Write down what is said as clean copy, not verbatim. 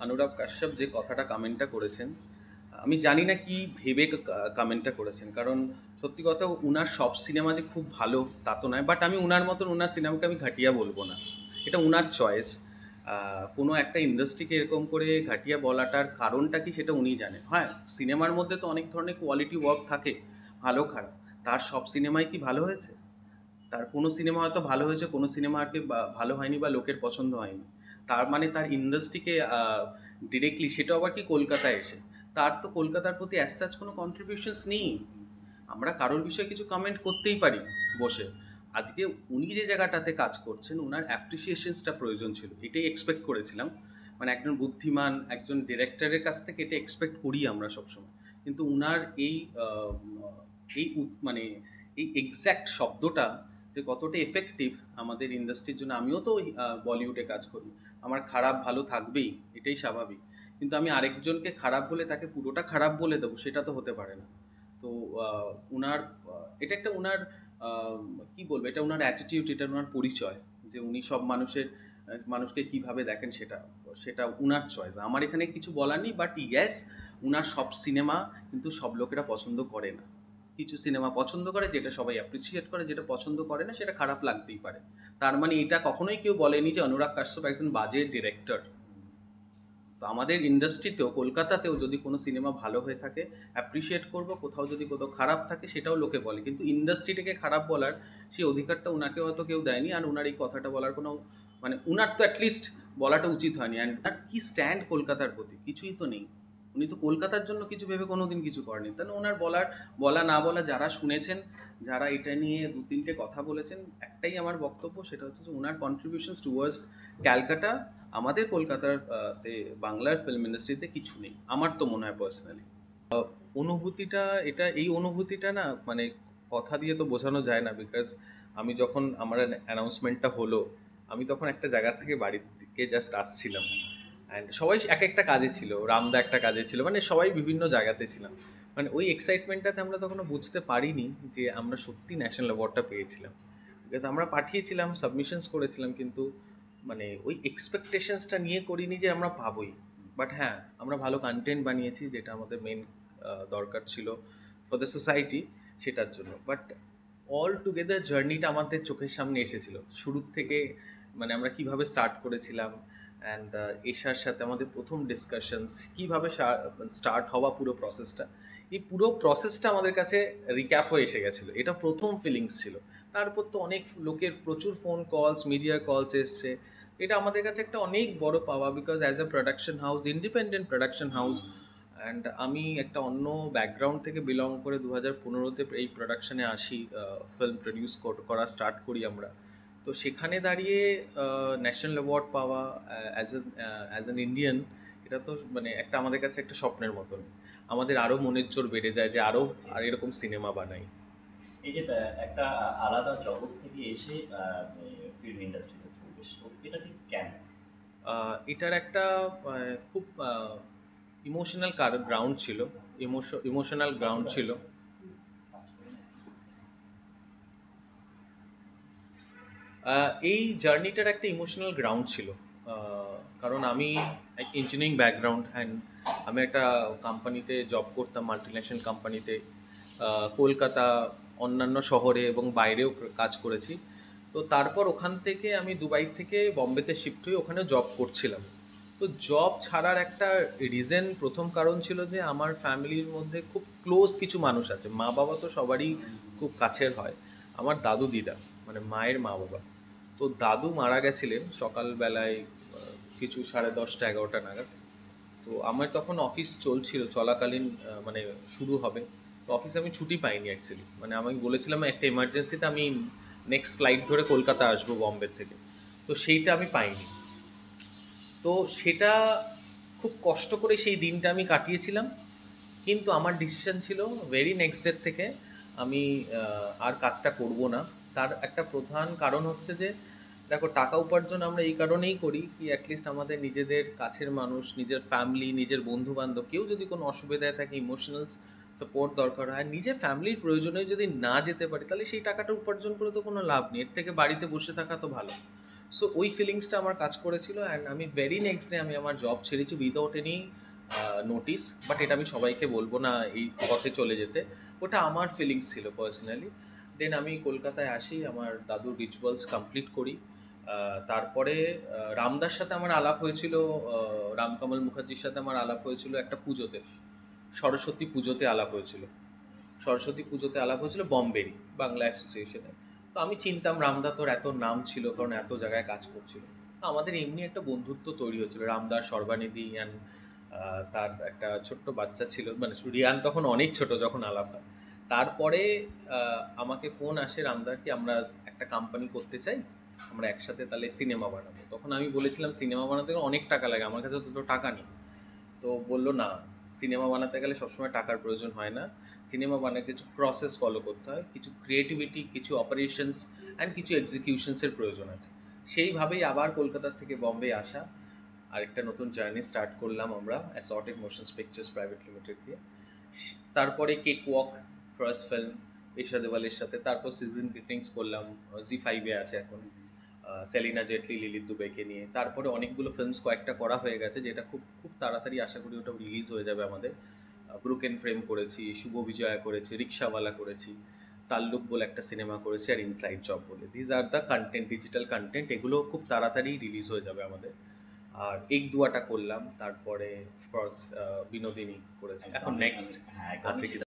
অনুরাগ কাশ্যপ যে কথাটা কমেন্টটা করেছেন, আমি জানি না কি ভেবে কমেন্টটা করেছেন। কারণ সত্যি কথা, উনার সব সিনেমা যে খুব ভালো তা তো নয়, বাট আমি উনার মতন উনার সিনেমাকে আমি ঘাটিয়া বলবো না। এটা উনার চয়েস। কোনো একটা ইন্ডাস্ট্রিকে এরকম করে ঘাটিয়া বলাটার কারণটা কি সেটা উনিই জানেন। হ্যাঁ, সিনেমার মধ্যে তো অনেক ধরনের কোয়ালিটি ওয়ার্ক থাকে, ভালো খারাপ। তার সব সিনেমাই কি ভালো হয়েছে? তার কোনো সিনেমা হয়তো ভালো হয়েছে, কোনো সিনেমা আর কি ভালো হয়নি বা লোকের পছন্দ হয়নি। তার মানে তার ইন্ডাস্ট্রিকে ডিরেক্টলি, সেটা আবার কি কলকাতায় এসে, তার তো কলকাতার প্রতি অ্যাজ সাচ কোনো কন্ট্রিবিউশনস নেই। আমরা কারোর বিষয়ে কিছু কমেন্ট করতেই পারি বসে। আজকে উনি যে জায়গাটাতে কাজ করছেন, ওনার অ্যাপ্রিসিয়েশনসটা প্রয়োজন ছিল, এটাই এক্সপেক্ট করেছিলাম। মানে একজন বুদ্ধিমান একজন ডিরেক্টরের কাছ থেকে এটা এক্সপেক্ট করি আমরা সবসময়। কিন্তু উনার এই মানে এই এক্স্যাক্ট শব্দটা যে কতটা এফেক্টিভ আমাদের ইন্ডাস্ট্রির জন্য। আমিও তো বলিউডে কাজ করি, আমার খারাপ ভালো থাকবেই, এটাই স্বাভাবিক। কিন্তু আমি আরেকজনকে খারাপ বলে তাকে পুরোটা খারাপ বলে দেবো, সেটা তো হতে পারে না। তো উনার এটা একটা উনার আহ, কি বলবো, এটা উনার অ্যাটিটিউড, এটা উনার পরিচয়, যে উনি সব মানুষকে কিভাবে দেখেন, সেটা সেটা উনার চয়েস। আমার এখানে কিছু বলার নেই, বাট ইয়েস, উনার সব সিনেমা কিন্তু সব লোকেরা পছন্দ করে না। কিছু সিনেমা পছন্দ করে, যেটা সবাই অ্যাপ্রিসিয়েট করে, যেটা পছন্দ করে না সেটা খারাপ লাগতেই পারে। তার মানে এটা কখনোই কেউ বলেনি যে অনুরাগ কাশ্যপ একজন বাজে ডিরেক্টর। তো আমাদের ইন্ডাস্ট্রিতেও, কলকাতাতেও যদি কোনো সিনেমা ভালো হয়ে থাকে অ্যাপ্রিসিয়েট করব, কোথাও যদি কোথাও খারাপ থাকে সেটাও লোকে বলে, কিন্তু ইন্ডাস্ট্রিটাকে খারাপ বলার সেই অধিকারটা উনাকে হয়তো কেউ দেয়নি। আর উনার এই কথাটা বলার কোনো, মানে উনার তো অ্যাটলিস্ট বলাটা উচিত হয়নি। অ্যান্ড উনার কী স্ট্যান্ড কলকাতার প্রতি, কিছুই তো নেই। উনি তো কলকাতার জন্য কিছু ভেবে কোনো দিন কিছু করেনি। তাহলে ওনার বলা না বলা যারা শুনেছেন, যারা এটা নিয়ে দু তিনটে কথা বলেছেন, একটাই আমার বক্তব্য, সেটা হচ্ছে যে ওনার কন্ট্রিবিউশনস টুয়ার্ডস ক্যালকাটা, আমাদের কলকাতার তে বাংলার ফিল্ম ইন্ডাস্ট্রিতে কিছু নেই, আমার তো মনে হয় পার্সোনালি। অনুভূতিটা, এটা এই অনুভূতিটা না, মানে কথা দিয়ে তো বোঝানো যায় না। বিকজ আমি যখন আমার অ্যানাউন্সমেন্টটা হলো, আমি তখন একটা জায়গা থেকে বাড়ির দিকে জাস্ট আসছিলাম। অ্যান্ড সবাই এক একটা কাজে ছিল, রামদা একটা কাজে ছিল, মানে সবাই বিভিন্ন জায়গাতে ছিলাম। মানে ওই এক্সাইটমেন্টটাতে আমরা তখনও বুঝতে পারিনি যে আমরা সত্যি ন্যাশনাল অ্যাওয়ার্ডটা পেয়েছিলাম। বিকজ আমরা পাঠিয়েছিলাম, সাবমিশনস করেছিলাম, কিন্তু মানে ওই এক্সপেকটেশনসটা নিয়ে করিনি যে আমরা পাবোই। বাট হ্যাঁ, আমরা ভালো কন্টেন্ট বানিয়েছি, যেটা আমাদের মেন দরকার ছিল ফর দ্য সোসাইটি, সেটার জন্য। বাট অল টুগেদার জার্নিটা আমাদের চোখের সামনে এসেছিল শুরুর থেকে। মানে আমরা কিভাবে স্টার্ট করেছিলাম, অ্যান্ড এশার সাথে আমাদের প্রথম ডিসকাশনস কীভাবে স্টার্ট হওয়া, পুরো প্রসেসটা, এই পুরো প্রসেসটা আমাদের কাছে রিক্যাপ হয়ে এসে গেছিলো। এটা প্রথম ফিলিংস ছিল। তারপর তো অনেক লোকের প্রচুর ফোন কলস, মিডিয়ার কলস এসছে। এটা আমাদের কাছে একটা অনেক বড় পাওয়া, because as a production house, independent production house, and আমি একটা অন্য ব্যাকগ্রাউন্ড থেকে বিলং করে 2015-তে এই প্রোডাকশানে আসি, ফিল্ম প্রডিউস করা স্টার্ট করি আমরা। তো সেখানে দাঁড়িয়ে ন্যাশনাল অ্যাওয়ার্ড পাওয়া অ্যাজ অ্যান ইন্ডিয়ান, এটা তো মানে একটা আমাদের কাছে একটা স্বপ্নের মতন। আমাদের আরও মনের জোর বেড়ে যায় যে আরও আর এরকম সিনেমা বানাই। এই যে একটা আলাদা জগৎ থেকে এসে ফিল্ম ইন্ডাস্ট্রিতে প্রবেশ, তো এটা ঠিক কেন? এটার একটা খুব ইমোশনাল গ্রাউন্ড ছিল। ইমোশনাল গ্রাউন্ড ছিল। এই জার্নিটার একটা ইমোশনাল গ্রাউন্ড ছিল। কারণ আমি এক ইঞ্জিনিয়ারিং ব্যাকগ্রাউন্ড, অ্যান্ড আমি একটা কোম্পানিতে জব করতাম, মাল্টিন্যাশনাল কোম্পানিতে, কলকাতা, অন্যান্য শহরে এবং বাইরেও কাজ করেছি। তো তারপর ওখান থেকে আমি দুবাই থেকে বম্বেতে শিফট হয়ে ওখানে জব করছিলাম। তো জব ছাড়ার একটা রিজন, প্রথম কারণ ছিল যে আমার ফ্যামিলির মধ্যে খুব ক্লোজ কিছু মানুষ আছে। মা বাবা তো সবারই খুব কাছের হয়। আমার দাদু দিদা, মানে মায়ের মা বাবা, তো দাদু মারা গেছিলেন সকালবেলায় কিছু 10:30 11টা নাগাদ। তো আমার তখন অফিস চলাকালীন মানে শুরু হবে। তো অফিসে আমি ছুটি পাইনি অ্যাকচুয়ালি। মানে আমি বলেছিলাম একটা এমার্জেন্সিতে আমি নেক্সট ফ্লাইট ধরে কলকাতা আসবো বম্বে থেকে। তো সেইটা আমি পাইনি। তো সেটা খুব কষ্ট করে সেই দিনটা আমি কাটিয়েছিলাম। কিন্তু আমার ডিসিশন ছিল ভেরি নেক্সট ডে থেকে আমি আর কাজটা করব না। তার একটা প্রধান কারণ হচ্ছে যে, দেখো, টাকা উপার্জন আমরা এই কারণেই করি কি অ্যাটলিস্ট আমাদের নিজেদের কাছের মানুষ, নিজের ফ্যামিলি, নিজের বন্ধুবান্ধব কেউ যদি কোনো অসুবিধায় থাকে, ইমোশনাল সাপোর্ট দরকার হয়, নিজের ফ্যামিলির প্রয়োজনে যদি না যেতে পারি, তাহলে সেই টাকাটা উপার্জন করে তো কোনো লাভ নেই। এর থেকে বাড়িতে বসে থাকা তো ভালো। সো ওই ফিলিংসটা আমার কাজ করেছিল, অ্যান্ড আমি ভেরি নেক্সট ডে আমি আমার জব ছেড়েছি উইদাউট এনি নোটিস। বাট এটা আমি সবাইকে বলবো না এই পথে চলে যেতে, ওটা আমার ফিলিংস ছিল পার্সোনালি। দেন আমি কলকাতায় আসি, আমার দাদুর রিচুয়ালস কমপ্লিট করি। তারপরে রামদার সাথে আমার আলাপ হয়েছিল, রামকমল মুখার্জির সাথে আমার আলাপ হয়েছিল একটা পুজোতে, সরস্বতী পুজোতে আলাপ হয়েছিল। সরস্বতী পুজোতে আলাপ হয়েছিল বম্বেরই বাংলা অ্যাসোসিয়েশনে। তো আমি চিনতাম রামদা, তোর এত নাম ছিল কারণ এত জায়গায় কাজ করছিল। তো আমাদের এমনি একটা বন্ধুত্ব তৈরি হয়েছিল, রামদা, সর্বানিধি অ্যান্ড তার একটা ছোট্ট বাচ্চা ছিল, মানে রিয়ান তখন অনেক ছোট যখন আলাপ হয়। তারপরে আমাকে ফোন আসে রামদার কি আমরা একটা কোম্পানি করতে চাই, আমরা একসাথে তাহলে সিনেমা বানাবো। তখন আমি বলেছিলাম সিনেমা বানাতে গেলে অনেক টাকা লাগে, আমার কাছে তো টাকা নেই। তো বললো না, সিনেমা বানাতে গেলে সবসময় টাকার প্রয়োজন হয় না, সিনেমা বানাতে কিছু প্রসেস ফলো করতে হয়, কিছু ক্রিয়েটিভিটি, কিছু অপারেশনস অ্যান্ড কিছু এক্সিকিউশনসের প্রয়োজন আছে। সেইভাবেই আবার কলকাতার থেকে বম্বে আসা, আরেকটা নতুন জার্নি স্টার্ট করলাম আমরা assorted motions pictures private limited দিয়ে। তারপরে cake walk, first film Isha দেওয়ালের সাথে, তারপর সিজন গ্রিটিংস করলাম, জি5-এ আছে এখন, সেলিনা জেটলি, লিলিত দুবেকে নিয়ে। তারপরে অনেকগুলো ফিল্মস কয়েকটা করা হয়ে গেছে, যেটা খুব খুব তাড়াতাড়ি আশা করি ওটা রিলিজ হয়ে যাবে আমাদের। ব্রুকেন ফ্রেম করেছি, শুভ বিজয়া করেছি, রিক্সাওয়ালা করেছি, তাল্লুক বলে একটা সিনেমা করেছি, আর ইনসাইড জব বলে। These are the content, digital content, এগুলো খুব তাড়াতাড়ি রিলিজ হয়ে যাবে আমাদের। আর এক দুয়াটা করলাম, তারপরে অফকোর্স বিনোদিনী করেছি। একদম এখন নেক্সট হ্যাঁ, একদম আছে কিছু।